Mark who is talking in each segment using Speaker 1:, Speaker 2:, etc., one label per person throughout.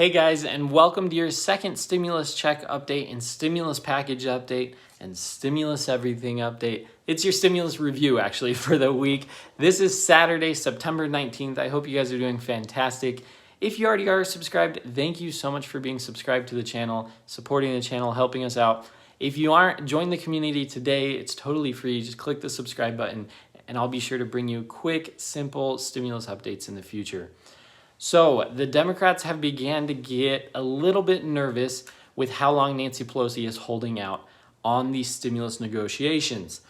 Speaker 1: Hey guys, and welcome to your second stimulus check update and stimulus package update and stimulus everything update. It's your stimulus review actually for the week. This is Saturday, September 19th. I hope you guys are doing fantastic. If you already are subscribed, thank you so much for being subscribed to the channel, supporting the channel, helping us out. If you aren't, join the community today. It's totally free. Just click the subscribe button and I'll be sure to bring you quick, simple stimulus updates in the future. So the Democrats have began to get a little bit nervous with how long Nancy Pelosi is holding out on these stimulus negotiations.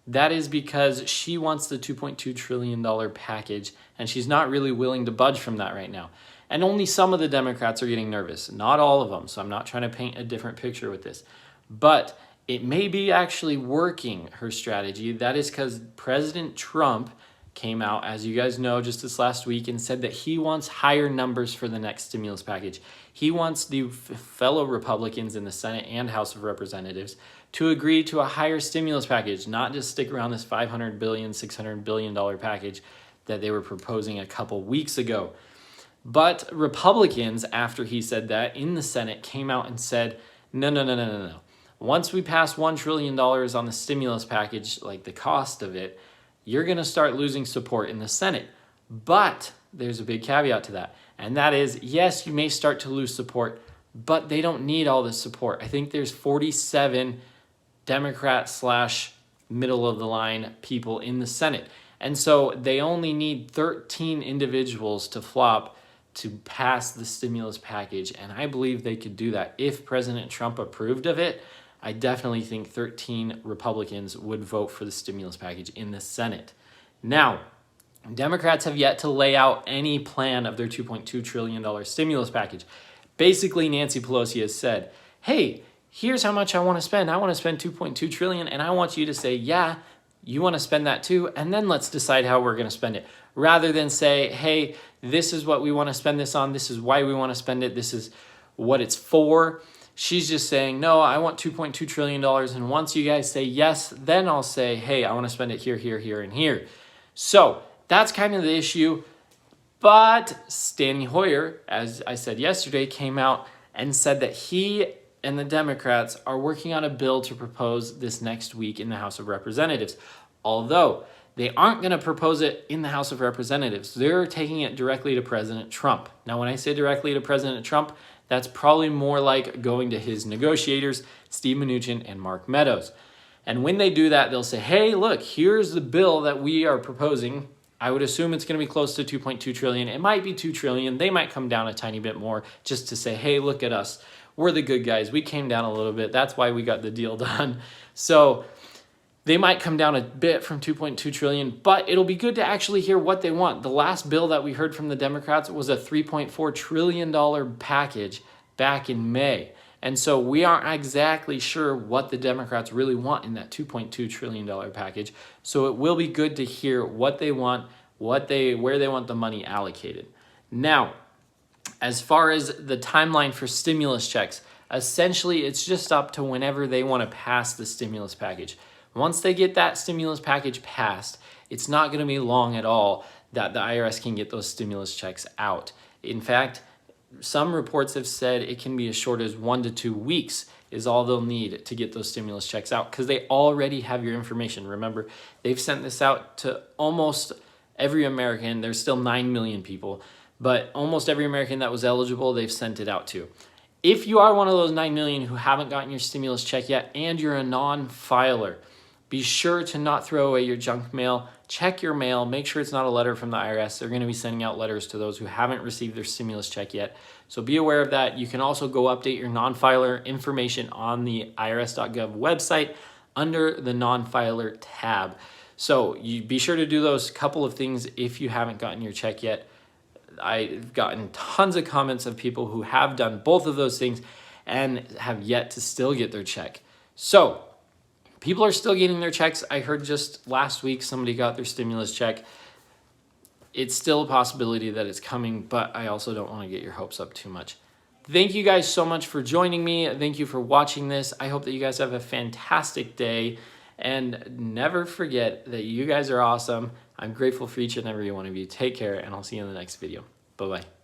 Speaker 1: That is because she wants the $2.2 trillion package and she's not really willing to budge from that right now. And only some of the Democrats are getting nervous, not all of them. So I'm not trying to paint a different picture with this. But it may be actually working, her strategy. That is because President Trump came out, as you guys know, just this last week and said that he wants higher numbers for the next stimulus package. He wants the fellow Republicans in the Senate and House of Representatives to agree to a higher stimulus package, not just stick around this $500 billion, $600 billion package that they were proposing a couple weeks ago. But Republicans, after he said that in the Senate, came out and said, no. Once we pass $1 trillion on the stimulus package, like the cost of it, you're going to start losing support in the Senate. But there's a big caveat to that. And that is, yes, you may start to lose support, but they don't need all the support. I think there's 47 Democrat / middle of the line people in the Senate. And so they only need 13 individuals to flop to pass the stimulus package. And I believe they could do that. If President Trump approved of it, I definitely think 13 Republicans would vote for the stimulus package in the Senate. Now, Democrats have yet to lay out any plan of their $2.2 trillion stimulus package. Basically, Nancy Pelosi has said, hey, here's how much I want to spend. I want to spend $2.2 trillion, and I want you to say, yeah, you want to spend that too, and then let's decide how we're going to spend it. Rather than say, hey, this is what we want to spend this on, this is why we want to spend it, this is what it's for. She's just saying, no, I want $2.2 trillion. And once you guys say yes, then I'll say, hey, I want to spend it here, here, here, and here. So that's kind of the issue. But Steny Hoyer, as I said yesterday, came out and said that he and the Democrats are working on a bill to propose this next week in the House of Representatives. Although they aren't going to propose it in the House of Representatives. They're taking it directly to President Trump. Now, when I say directly to President Trump, that's probably more like going to his negotiators, Steve Mnuchin and Mark Meadows. And when they do that, they'll say, hey, look, here's the bill that we are proposing. I would assume it's going to be close to $2.2 trillion. It might be $2 trillion. They might come down a tiny bit more just to say, hey, look at us. We're the good guys. We came down a little bit. That's why we got the deal done. So they might come down a bit from $2.2 trillion, but it'll be good to actually hear what they want. The last bill that we heard from the Democrats was a $3.4 trillion package back in May. And so we aren't exactly sure what the Democrats really want in that $2.2 trillion package. So it will be good to hear what they want, where they want the money allocated. Now, as far as the timeline for stimulus checks, essentially it's just up to whenever they want to pass the stimulus package. Once they get that stimulus package passed, it's not going to be long at all that the IRS can get those stimulus checks out. In fact, some reports have said it can be as short as 1 to 2 weeks is all they'll need to get those stimulus checks out because they already have your information. Remember, they've sent this out to almost every American. There's still 9 million people, but almost every American that was eligible, they've sent it out to. If you are one of those 9 million who haven't gotten your stimulus check yet and you're a non-filer, be sure to not throw away your junk mail. Check your mail. Make sure it's not a letter from the IRS. They're going to be sending out letters to those who haven't received their stimulus check yet. So be aware of that. You can also go update your non-filer information on the irs.gov website under the non-filer tab. So you be sure to do those couple of things if you haven't gotten your check yet. I've gotten tons of comments of people who have done both of those things and have yet to still get their check. So people are still getting their checks. I heard just last week somebody got their stimulus check. It's still a possibility that it's coming, but I also don't want to get your hopes up too much. Thank you guys so much for joining me. Thank you for watching this. I hope that you guys have a fantastic day. And never forget that you guys are awesome. I'm grateful for each and every one of you. Take care, and I'll see you in the next video. Bye-bye.